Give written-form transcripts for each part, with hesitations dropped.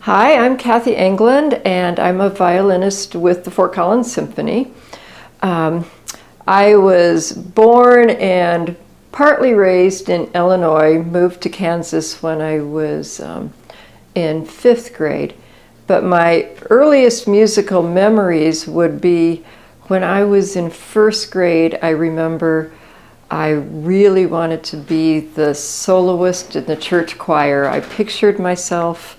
Hi, I'm Kathy Englund, and I'm a violinist with the Fort Collins Symphony. I was born and partly raised in Illinois, moved to Kansas when I was in 5th grade. But my earliest musical memories would be when I was in 1st grade. I remember I really wanted to be the soloist in the church choir. I pictured myself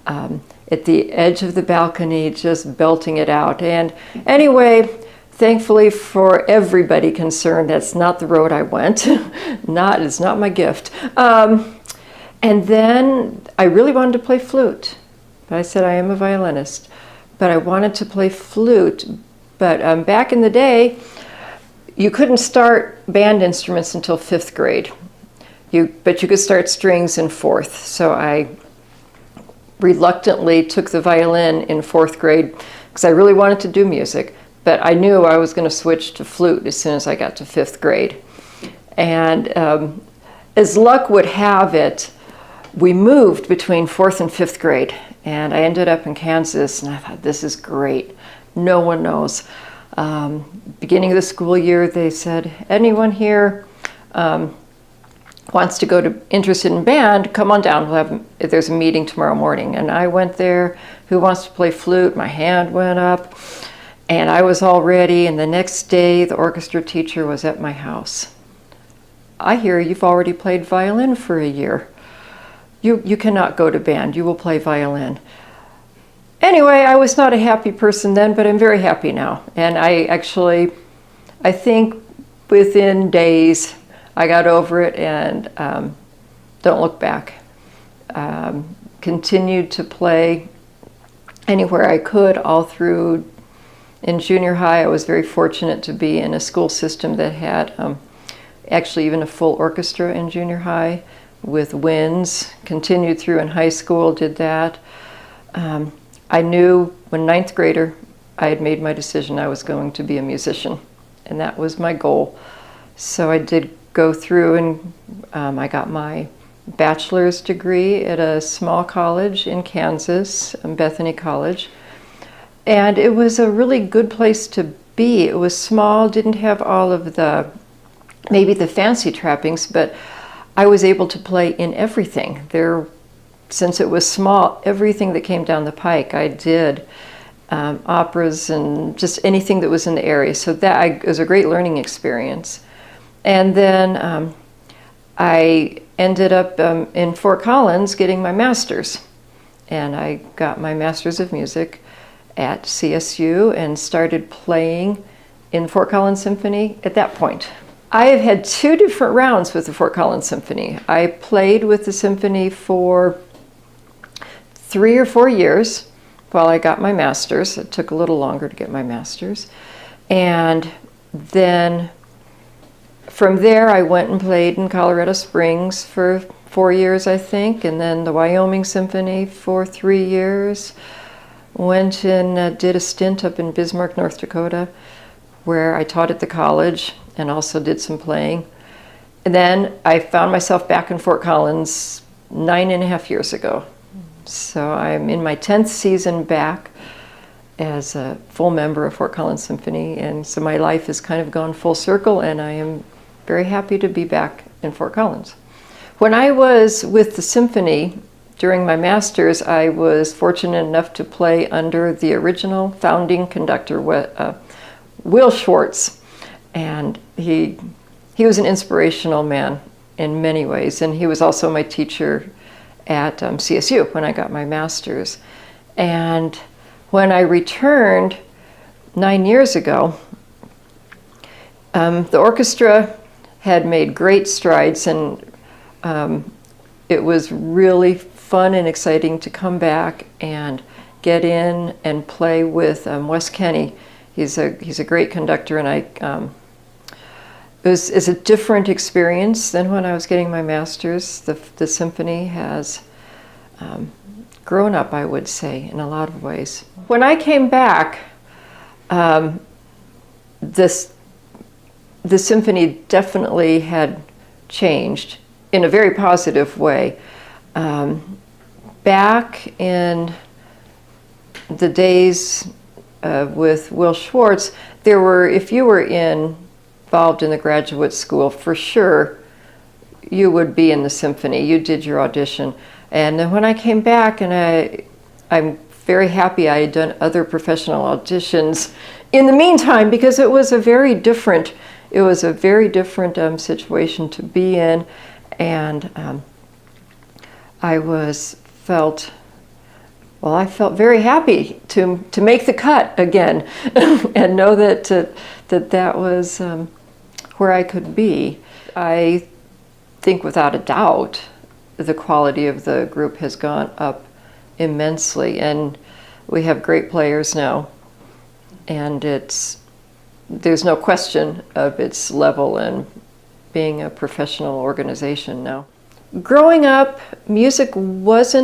at the edge of the balcony just belting it out. And anyway, thankfully for everybody concerned, that's not the road I went. It's not my gift. And then I really wanted to play flute. But I said I am a violinist. But I wanted to play flute. But back in the day, you couldn't start band instruments until 5th grade. But you could start strings in 4th. So I reluctantly took the violin in 4th grade because I really wanted to do music. But I knew I was going to switch to flute as soon as I got to 5th grade. And as luck would have it, we moved between 4th and 5th grade. And I ended up in Kansas, and I thought, this is great. No one knows. Beginning of the school year, they said, anyone here wants to go to interested in band, come on down. There's a meeting tomorrow morning. And I went there. Who wants to play flute? My hand went up. And I was all ready, and the next day the orchestra teacher was at my house. I hear you've already played violin for a year. You cannot go to band, you will play violin. Anyway, I was not a happy person then, but I'm very happy now. And I think within days, I got over it and don't look back. Continued to play anywhere I could all through. In junior high, I was very fortunate to be in a school system that had actually even a full orchestra in junior high with winds. Continued through in high school, did that. I knew when 9th grader, I had made my decision I was going to be a musician, and that was my goal. So I did go through and I got my bachelor's degree at a small college in Kansas, Bethany College. And it was a really good place to be. It was small, didn't have all of maybe the fancy trappings, but I was able to play in everything. Since it was small, everything that came down the pike, I did operas and just anything that was in the area. So that was a great learning experience. And then I ended up in Fort Collins getting my master's. And I got my master's of music at CSU and started playing in Fort Collins Symphony at that point. I have had 2 different rounds with the Fort Collins Symphony. I played with the symphony for 3 or 4 years while I got my master's. It took a little longer to get my master's. And then from there, I went and played in Colorado Springs for 4 years, I think, and then the Wyoming Symphony for 3 years. Went and did a stint up in Bismarck, North Dakota, where I taught at the college and also did some playing. And then I found myself back in Fort Collins 9.5 years ago. So I'm in my 10th season back as a full member of Fort Collins Symphony. And so my life has kind of gone full circle, and I am very happy to be back in Fort Collins. When I was with the symphony, during my master's, I was fortunate enough to play under the original founding conductor, Will Schwartz. And he was an inspirational man in many ways. And he was also my teacher at CSU when I got my master's. And when I returned 9 years ago, the orchestra had made great strides, and it was really fun and exciting to come back and get in and play with Wes Kenny. He's a great conductor, and it's a different experience than when I was getting my master's. The symphony has grown up, I would say, in a lot of ways. When I came back, the symphony definitely had changed in a very positive way. back in the days with Will Schwartz, there were, if you were involved in the graduate school, for sure, you would be in the symphony. You did your audition. And then when I came back, and I'm very happy I had done other professional auditions in the meantime, because it was a very different situation to be in, and I felt very happy to make the cut again, and know that was where I could be. I think without a doubt the quality of the group has gone up immensely, and we have great players now, and there's no question of its level and being a professional organization now. Growing up, music was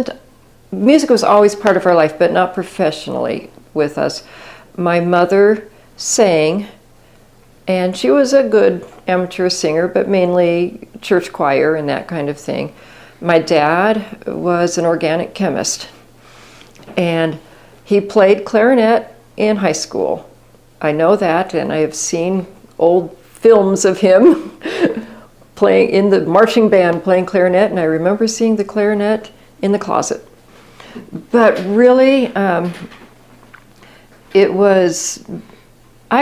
always part of our life, but not professionally with us. My mother sang, and she was a good amateur singer, but mainly church choir and that kind of thing. My dad was an organic chemist, and he played clarinet in high school. I know that, and I have seen old films of him playing in the marching band, playing clarinet, and I remember seeing the clarinet in the closet. But really, I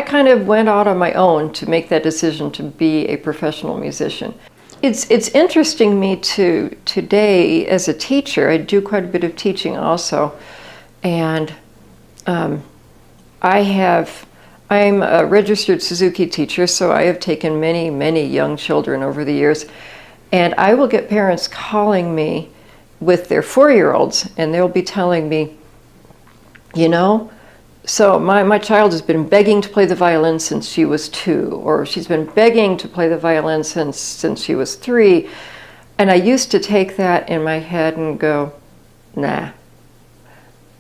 kind of went out on my own to make that decision to be a professional musician. It's interesting me today as a teacher. I do quite a bit of teaching also, and I'm a registered Suzuki teacher, so I have taken many, many young children over the years, and I will get parents calling me with their 4-year-olds, and they'll be telling me, so my child has been begging to play the violin since she was 2, or she's been begging to play the violin since she was 3. And I used to take that in my head and go, nah.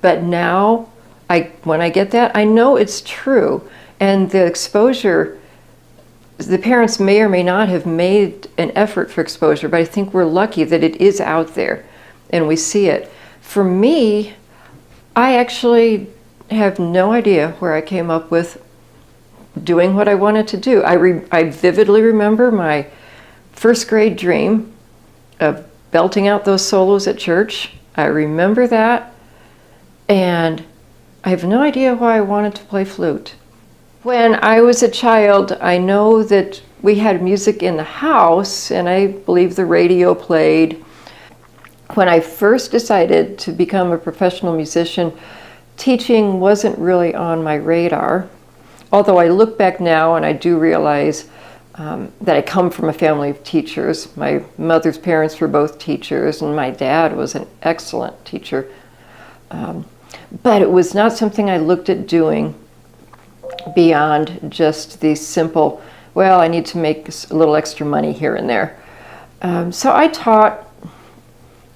But now, when I get that, I know it's true. And the exposure, the parents may or may not have made an effort for exposure, but I think we're lucky that it is out there and we see it. For me, I actually have no idea where I came up with doing what I wanted to do. I vividly remember my first grade dream of belting out those solos at church. I remember that, and I have no idea why I wanted to play flute. When I was a child, I know that we had music in the house, and I believe the radio played. When I first decided to become a professional musician, teaching wasn't really on my radar, although I look back now and I do realize that I come from a family of teachers. My mother's parents were both teachers, and my dad was an excellent teacher. But it was not something I looked at doing beyond just the simple, well, I need to make a little extra money here and there. So I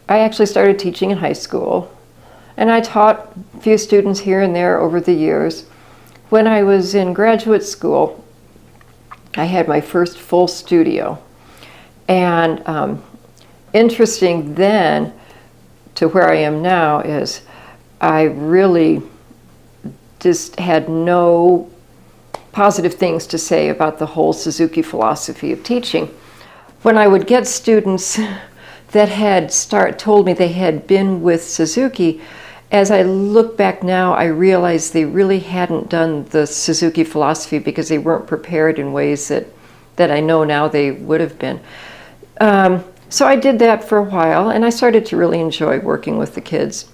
actually started teaching in high school. And I taught a few students here and there over the years. When I was in graduate school, I had my first full studio. And interesting then to where I am now is I really just had no positive things to say about the whole Suzuki philosophy of teaching. When I would get students that had told me they had been with Suzuki, as I look back now, I realize they really hadn't done the Suzuki philosophy because they weren't prepared in ways that I know now they would have been. So I did that for a while, and I started to really enjoy working with the kids.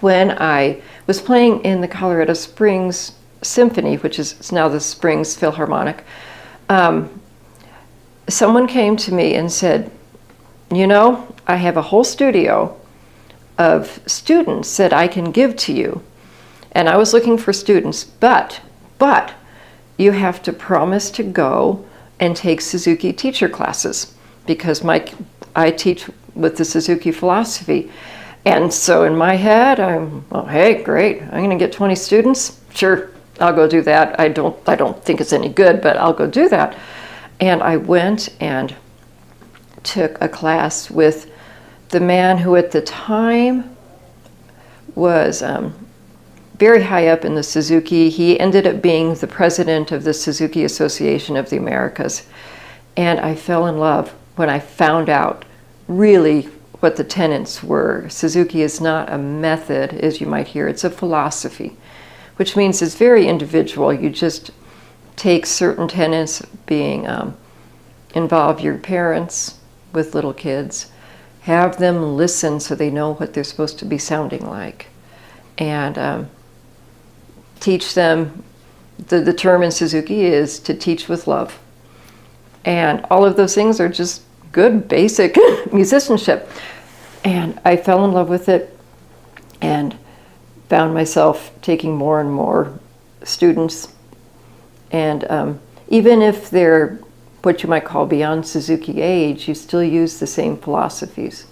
When I was playing in the Colorado Springs Symphony, which is now the Springs Philharmonic, someone came to me and said, I have a whole studio of students that I can give to you. And I was looking for students, but you have to promise to go and take Suzuki teacher classes, because I teach with the Suzuki philosophy. And so in my head, hey, great, I'm gonna get 20 students. Sure, I'll go do that. I don't think it's any good, but I'll go do that. And I went and took a class with the man who at the time was very high up in the Suzuki. He ended up being the president of the Suzuki Association of the Americas. And I fell in love when I found out really what the tenets were. Suzuki is not a method, as you might hear, it's a philosophy, which means it's very individual. You just take certain tenets, being involve your parents with little kids, have them listen so they know what they're supposed to be sounding like, and teach them. The term in Suzuki is to teach with love. And all of those things are just good, basic musicianship. And I fell in love with it and found myself taking more and more students. And even if they're what you might call beyond Suzuki age, you still use the same philosophies.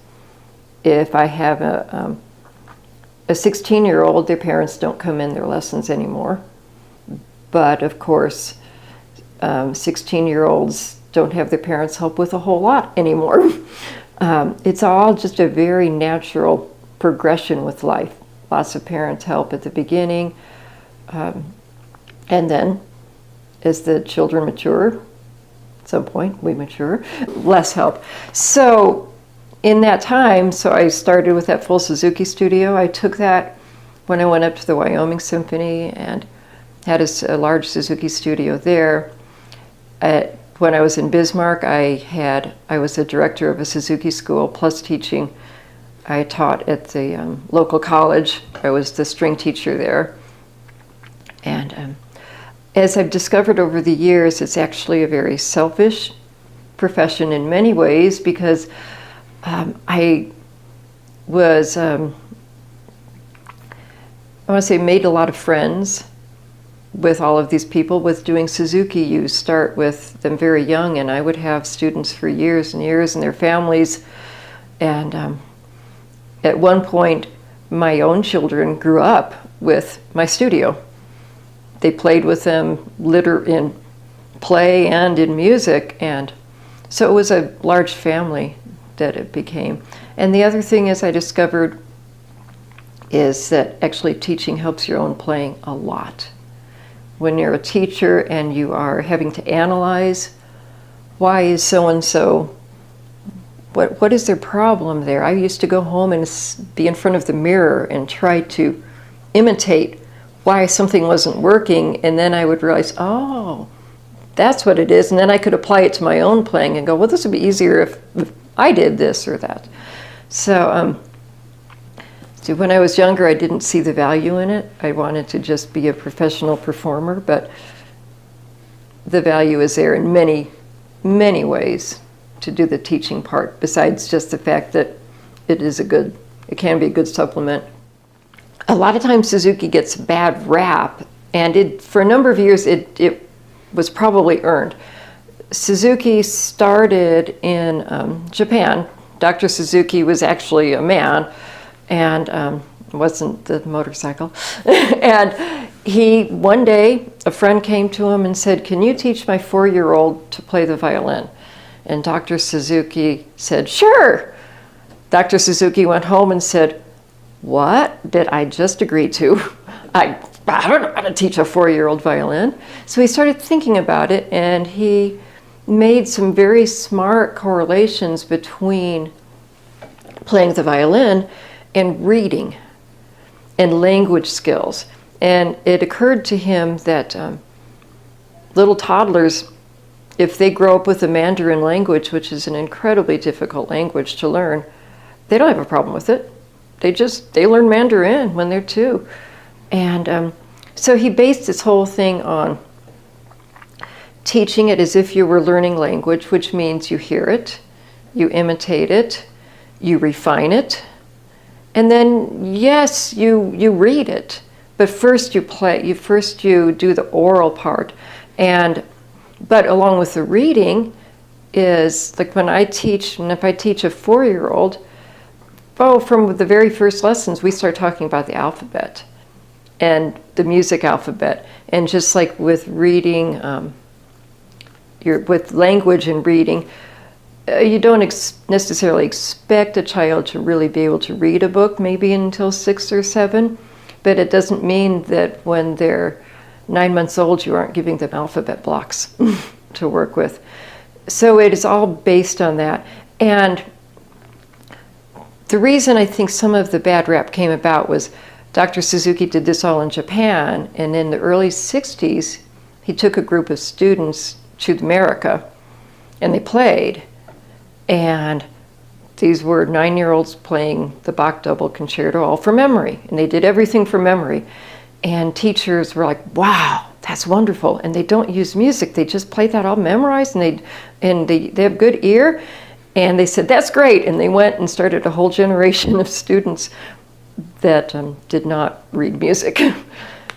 If I have a 16-year-old, their parents don't come in their lessons anymore. But of course, 16-year-olds don't have their parents help with a whole lot anymore. It's all just a very natural progression with life. Lots of parents help at the beginning, and then as the children mature, at some point we mature, less help. So in that time, so I started with that full Suzuki studio. I took that when I went up to the Wyoming Symphony and had a large Suzuki studio there. When I was in Bismarck, I was the director of a Suzuki school, plus teaching. I taught at the local college. I was the string teacher there. And as I've discovered over the years, it's actually a very selfish profession in many ways, because I was, I want to say, made a lot of friends with all of these people. With doing Suzuki, you start with them very young, and I would have students for years and years and their families. And at one point, my own children grew up with my studio. They played with them in play and in music, and so it was a large family that it became. And the other thing is I discovered is that actually teaching helps your own playing a lot. When you're a teacher and you are having to analyze, why is so-and-so, what is their problem there? I used to go home and be in front of the mirror and try to imitate why something wasn't working, and then I would realize, oh, that's what it is, and then I could apply it to my own playing and go, well, this would be easier if I did this or that. So, when I was younger, I didn't see the value in it. I wanted to just be a professional performer, but the value is there in many, many ways to do the teaching part, besides just the fact that it can be a good supplement. A lot of times Suzuki gets a bad rap, and for a number of years it was probably earned. Suzuki started in Japan. Dr. Suzuki was actually a man, and wasn't the motorcycle. And one day, a friend came to him and said, "Can you teach my 4-year-old to play the violin?" And Dr. Suzuki said, "Sure." Dr. Suzuki went home and said, "What did I just agree to? I don't know how to teach a 4-year-old violin." So he started thinking about it, and he made some very smart correlations between playing the violin and reading and language skills. And it occurred to him that little toddlers, if they grow up with the Mandarin language, which is an incredibly difficult language to learn, they don't have a problem with it. They learn Mandarin when they're 2. And so he based this whole thing on teaching it as if you were learning language, which means you hear it, you imitate it, you refine it, and then, yes, you read it, but first you play. First you do the oral part, but along with the reading is like when I teach, and if I teach a 4-year-old, from the very first lessons we start talking about the alphabet and the music alphabet, and just like with reading, with language and reading, you don't necessarily expect a child to really be able to read a book maybe until 6 or 7, but it doesn't mean that when they're 9 months old you aren't giving them alphabet blocks to work with. So it is all based on that. And the reason I think some of the bad rap came about was Dr. Suzuki did this all in Japan, and in the early 60s he took a group of students to America and they played. And these were 9-year-olds playing the Bach double concerto all from memory, and they did everything from memory. And teachers were like, wow, that's wonderful. And they don't use music, they just play that all memorized, and they have good ear. And they said, that's great. And they went and started a whole generation of students that did not read music.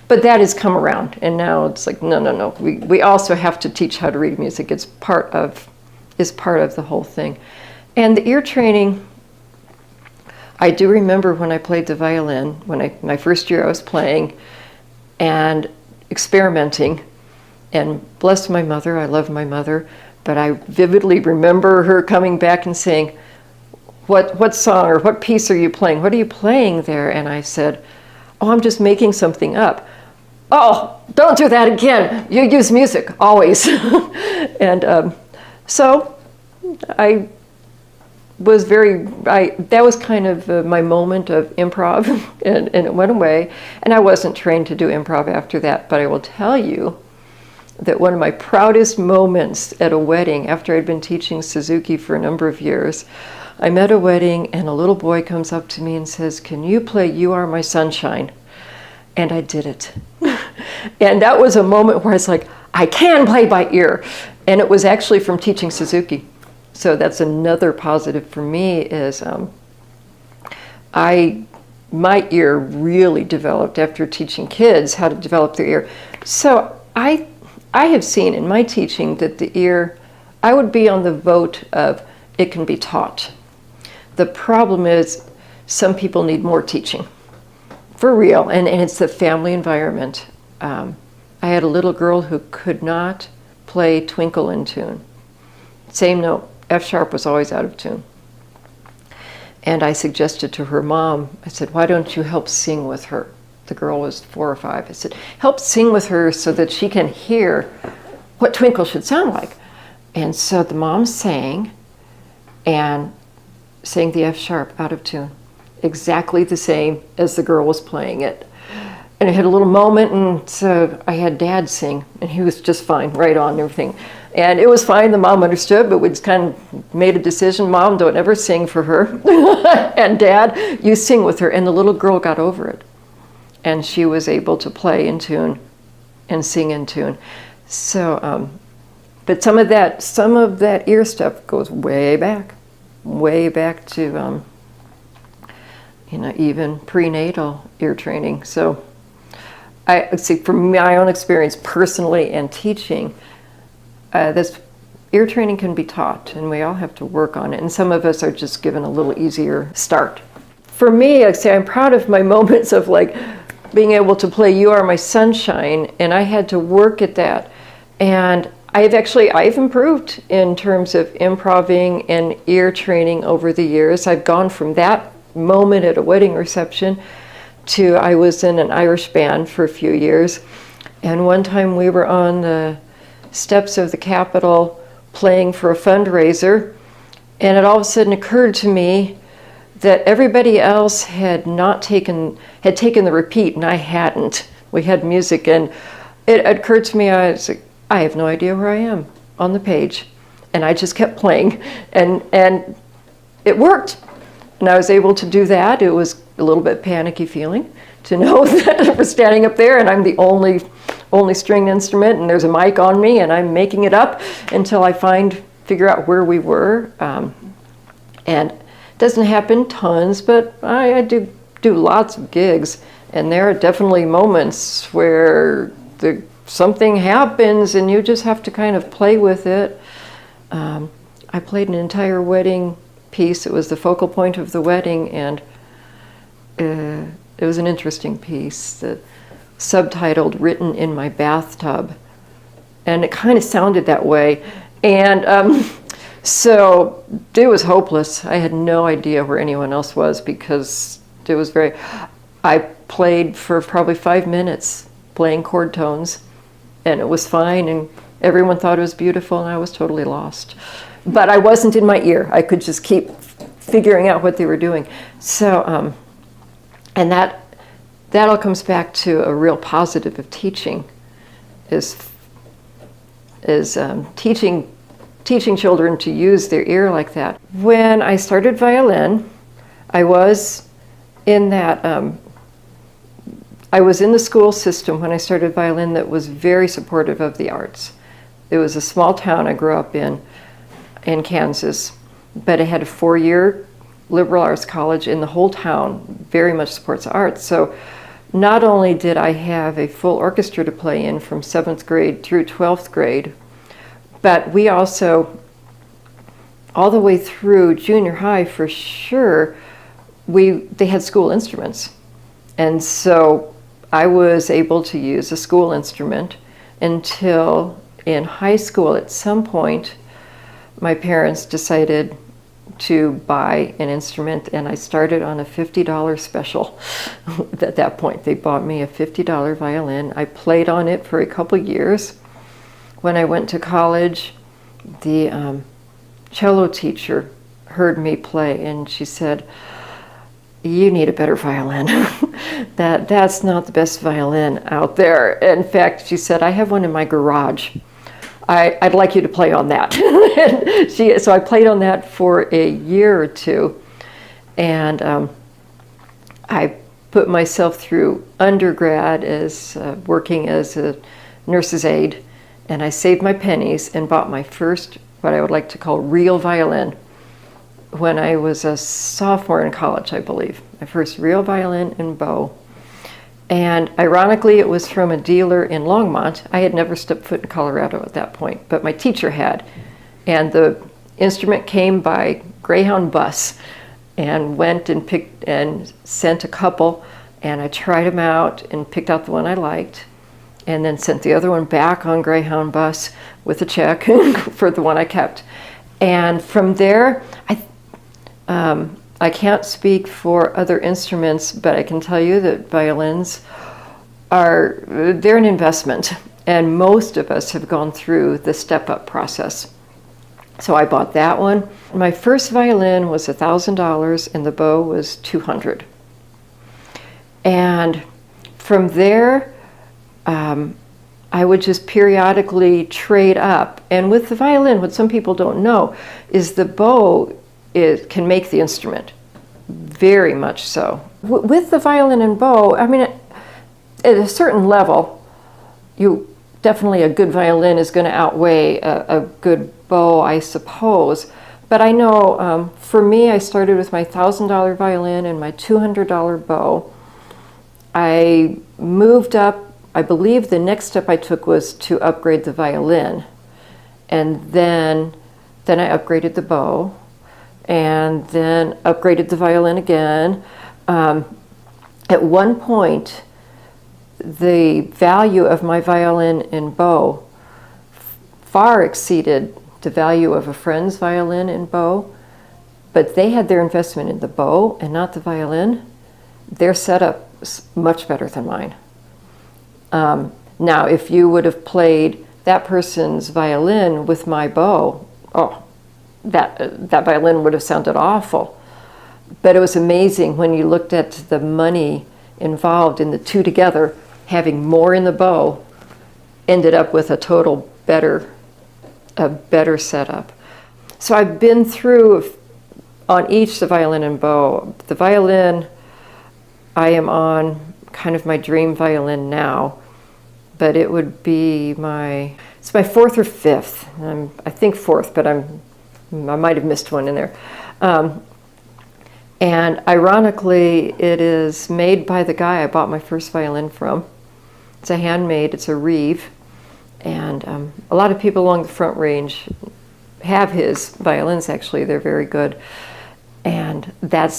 But that has come around, and now it's like, no. We also have to teach how to read music. It's part of the whole thing. And the ear training, I do remember when I played the violin, my first year I was playing and experimenting, and bless my mother, I love my mother, but I vividly remember her coming back and saying, what song or what piece are you playing? What are you playing there? And I said, oh, I'm just making something up. Oh, don't do that again. You use music, always. And so I was that was kind of my moment of improv, and it went away. And I wasn't trained to do improv after that, but I will tell you that one of my proudest moments at a wedding, after I'd been teaching Suzuki for a number of years, I'm at a wedding and a little boy comes up to me and says, can you play You Are My Sunshine? And I did it. And that was a moment where I was like, I can play by ear. And it was actually from teaching Suzuki. So that's another positive for me is my ear really developed after teaching kids how to develop their ear. So I have seen in my teaching that the ear, I would be on the vote of it can be taught. The problem is some people need more teaching, for real, and it's the family environment. I had a little girl who could not play Twinkle in tune. Same note, F sharp was always out of tune. And I suggested to her mom, I said, why don't you help sing with her? The girl was 4 or 5. I said, help sing with her so that she can hear what Twinkle should sound like. And so the mom sang, and sang the F sharp out of tune, exactly the same as the girl was playing it. And I had a little moment, and so I had Dad sing, and he was just fine, right on and everything. And it was fine, the mom understood, but we just kind of made a decision, Mom, don't ever sing for her. And Dad, you sing with her. And the little girl got over it. And she was able to play in tune and sing in tune. So, but some of that ear stuff goes way back to, even prenatal ear training. So I see from my own experience personally and teaching, this ear training can be taught, and we all have to work on it. And some of us are just given a little easier start. For me, I say I'm proud of my moments of like being able to play You Are My Sunshine, and I had to work at that. And I've improved in terms of improving and ear training over the years. I've gone from that moment at a wedding reception to I was in an Irish band for a few years. And one time we were on the steps of the Capitol playing for a fundraiser, and it all of a sudden occurred to me that everybody else had taken the repeat and I hadn't. We had music, and it occurred to me, I was like, I have no idea where I am on the page. And I just kept playing, and it worked. And I was able to do that. It was a little bit panicky feeling to know that we're standing up there and I'm the only stringed instrument, and there's a mic on me, and I'm making it up until I figure out where we were. And it doesn't happen tons, but I do lots of gigs, and there are definitely moments where something happens and you just have to kind of play with it. I played an entire wedding piece. It was the focal point of the wedding, and it was an interesting piece that subtitled Written in My Bathtub, and it kind of sounded that way. And So it was hopeless. I had no idea where anyone else was because it was I played for probably 5 minutes playing chord tones, and it was fine, and everyone thought it was beautiful, and I was totally lost. But I wasn't in my ear. I could just keep figuring out what they were doing. So, and that all comes back to a real positive of teaching, is teaching children to use their ear like that. When I started violin, I was in that. I was in the school system when I started violin that was very supportive of the arts. It was a small town I grew up in Kansas, but it had a 4-year liberal arts college, and the whole town very much supports arts. So not only did I have a full orchestra to play in from 7th grade through 12th grade, but we also, all the way through junior high for sure, they had school instruments. And so I was able to use a school instrument until in high school. At some point, my parents decided to buy an instrument, and I started on a $50 special. At that point, they bought me a $50 violin. I played on it for a couple years. When I went to college, the cello teacher heard me play, and she said, "You need a better violin. That's not the best violin out there." In fact, she said, "I have one in my garage. I'd like you to play on that." So I played on that for a year or two, and I put myself through undergrad as working as a nurse's aide, and I saved my pennies and bought my first, what I would like to call, real violin when I was a sophomore in college, I believe. My first real violin and bow. And ironically, it was from a dealer in Longmont. I had never stepped foot in Colorado at that point, but my teacher had. And the instrument came by Greyhound bus, and went and picked and sent a couple, and I tried them out and picked out the one I liked, and then sent the other one back on Greyhound bus with a check for the one I kept. And from there, I can't speak for other instruments, but I can tell you that violins they're an investment, and most of us have gone through the step-up process. So I bought that one. My first violin was $1,000, and the bow was $200. And from there, I would just periodically trade up. And with the violin, what some people don't know is the bow can make the instrument, very much so. With the violin and bow, I mean, at a certain level, definitely a good violin is going to outweigh a good bow, I suppose. But I know, for me, I started with my $1,000 violin and my $200 bow. I moved up. I believe the next step I took was to upgrade the violin, and then I upgraded the bow, and then upgraded the violin again. At one point, the value of my violin and bow far exceeded the value of a friend's violin and bow, but they had their investment in the bow and not the violin. Their setup was much better than mine. Now, if you would have played that person's violin with my bow, that violin would have sounded awful. But it was amazing when you looked at the money involved in the two together, having more in the bow, ended up with a total better setup. So I've been through on each the violin and bow. The violin, I am on kind of my dream violin now, but it would be it's my fourth or fifth. I think fourth, but I might have missed one in there. And ironically, it is made by the guy I bought my first violin from. It's a handmade, it's a Reeve. And a lot of people along the Front Range have his violins, actually. They're very good. And that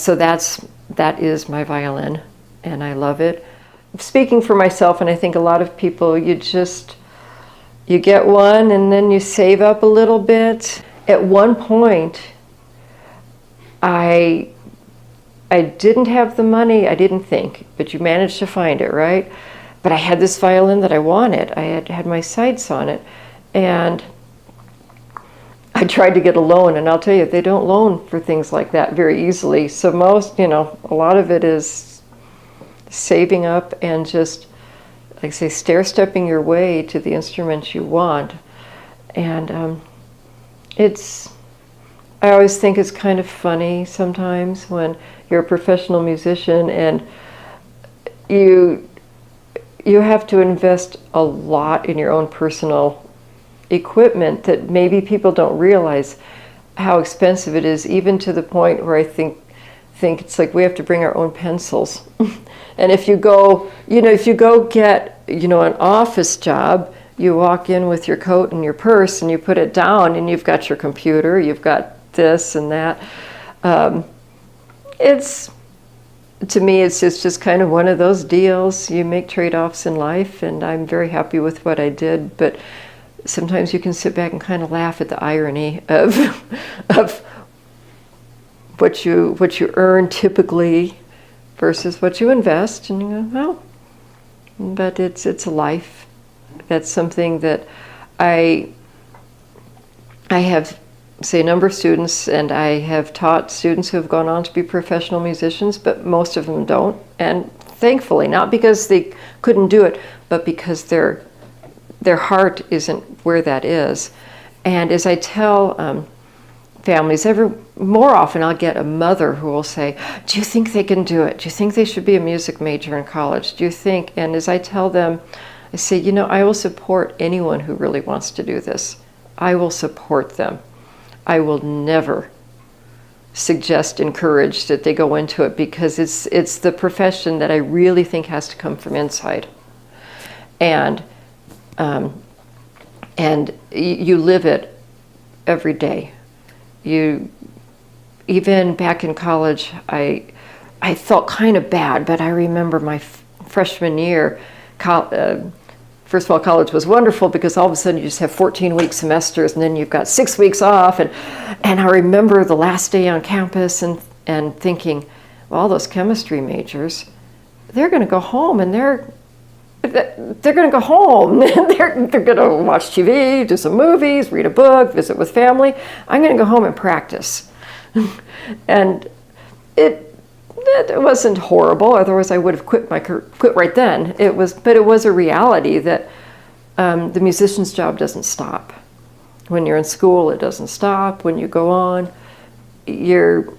is my violin, and I love it. Speaking for myself, and I think a lot of people, you get one and then you save up a little bit. at one point, I didn't have the money, I didn't think, but you managed to find it, right? But I had this violin that I wanted. I had my sights on it. And I tried to get a loan, and I'll tell you, they don't loan for things like that very easily. So most, a lot of it is saving up and just, like I say, stair-stepping your way to the instruments you want. And I always think it's kind of funny sometimes when you're a professional musician and you have to invest a lot in your own personal equipment that maybe people don't realize how expensive it is, even to the point where I think it's like we have to bring our own pencils. And if you go get, an office job, you walk in with your coat and your purse and you put it down and you've got your computer, you've got this and that. To me, it's just kind of one of those deals. You make trade-offs in life, and I'm very happy with what I did, but sometimes you can sit back and kind of laugh at the irony of what you earn typically versus what you invest, and you go, well, but it's a life. That's something that I have, say, a number of students, and I have taught students who have gone on to be professional musicians, but most of them don't, and thankfully, not because they couldn't do it, but because their heart isn't where that is. And as I tell families, more often I'll get a mother who will say, do you think they can do it? Do you think they should be a music major in college? Do you think? And as I tell them, I say, I will support anyone who really wants to do this. I will support them. I will never encourage that they go into it, because it's the profession that I really think has to come from inside. And you live it every day. Even back in college, I felt kind of bad, but I remember my freshman year, first of all, college was wonderful because all of a sudden you just have 14-week semesters, and then you've got 6 weeks off. And I remember the last day on campus and thinking, well, all those chemistry majors, they're going to go home, and they're going to go home. they're going to watch TV, do some movies, read a book, visit with family. I'm going to go home and practice. And it wasn't horrible. Otherwise, I would have quit right then. But it was a reality that the musician's job doesn't stop. When you're in school, it doesn't stop. When you go on, you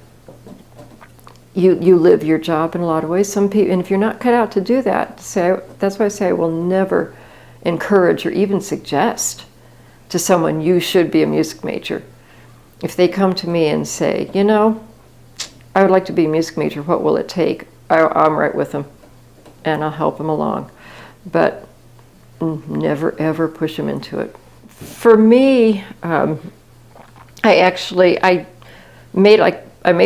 live your job in a lot of ways. Some people, and if you're not cut out to do that, that's why I say I will never encourage or even suggest to someone you should be a music major. If they come to me and say, I would like to be a music major, what will it take? I'm right with them, and I'll help them along. But never, ever push them into it. For me, I made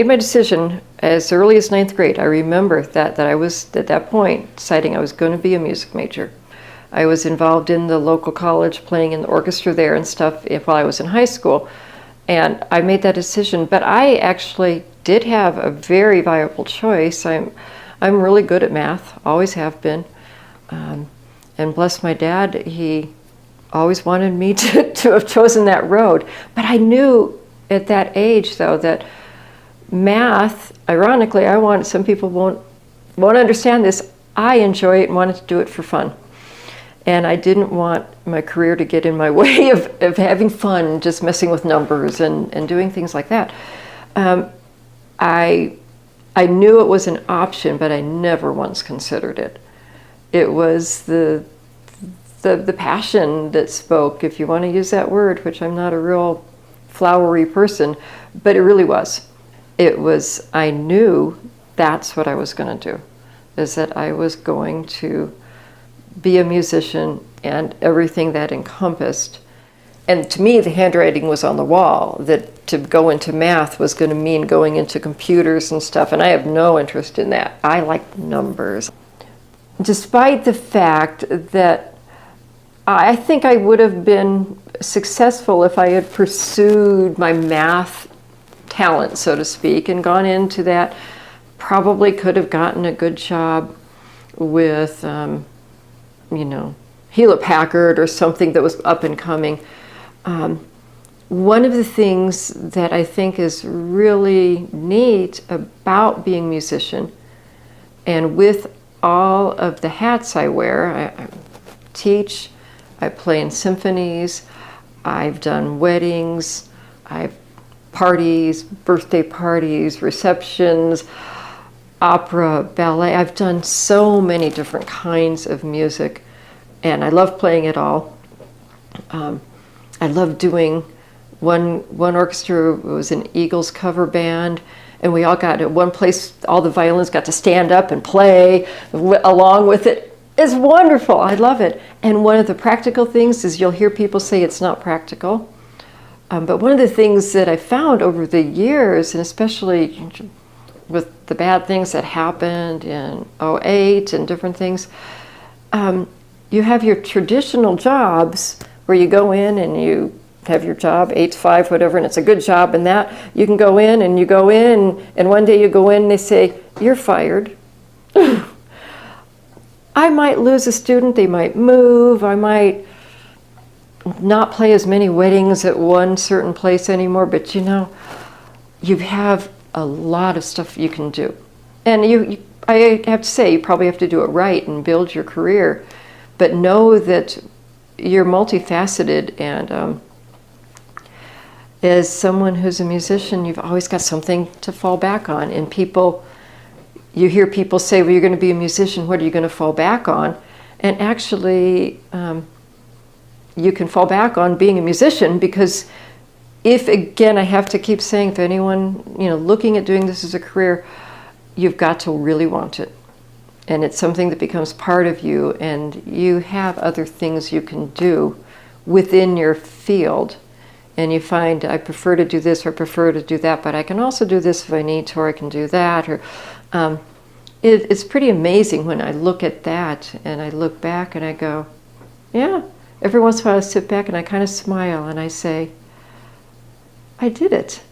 my decision as early as 9th grade. I remember that I was, at that point, deciding I was going to be a music major. I was involved in the local college, playing in the orchestra there and stuff while I was in high school. And I made that decision, but I actually did have a very viable choice. I'm really good at math, always have been. And bless my dad, he always wanted me to have chosen that road. But I knew at that age, though, that math, ironically, some people won't understand this, I enjoy it and wanted to do it for fun. And I didn't want my career to get in my way of having fun, just messing with numbers and doing things like that. I knew it was an option, but I never once considered it. It was the passion that spoke, if you want to use that word, which I'm not a real flowery person, but it really was. I knew that's what I was going to do, is that I was going to be a musician and everything that encompassed. And to me, the handwriting was on the wall, that to go into math was going to mean going into computers and stuff, and I have no interest in that. I like numbers. Despite the fact that I think I would have been successful if I had pursued my math talent, so to speak, and gone into that. Probably could have gotten a good job with, you know, Hewlett Packard or something that was up and coming. One of the things that I think is really neat about being a musician, and with all of the hats I wear, I teach, I play in symphonies, I've done weddings, I've parties, birthday parties, receptions, opera, ballet. I've done so many different kinds of music, and I love playing it all. I love doing one orchestra was an Eagles cover band, and we all got at one place, all the violins got to stand up and play along with it. It's wonderful. I love it. And one of the practical things is you'll hear people say it's not practical. But one of the things that I found over the years, and especially with the bad things that happened in '08 and different things, you have your traditional jobs where you go in and you have your job, 8 to 5, whatever, and it's a good job, and that you can go in, and one day you go in and they say, "You're fired." I might lose a student, they might move, I might not play as many weddings at one certain place anymore, but you know, you have a lot of stuff you can do. And I have to say, you probably have to do it right and build your career, but know that you're multifaceted, and as someone who's a musician, you've always got something to fall back on. And you hear people say, well, you're going to be a musician, what are you going to fall back on? And actually, you can fall back on being a musician, because if, again, I have to keep saying, if anyone, you know, looking at doing this as a career, you've got to really want it. And it's something that becomes part of you, and you have other things you can do within your field. And you find, I prefer to do this or prefer to do that, but I can also do this if I need to, or I can do that. Or it's pretty amazing when I look at that and I look back and I go, yeah. Every once in a while I sit back and I kind of smile and I say, I did it.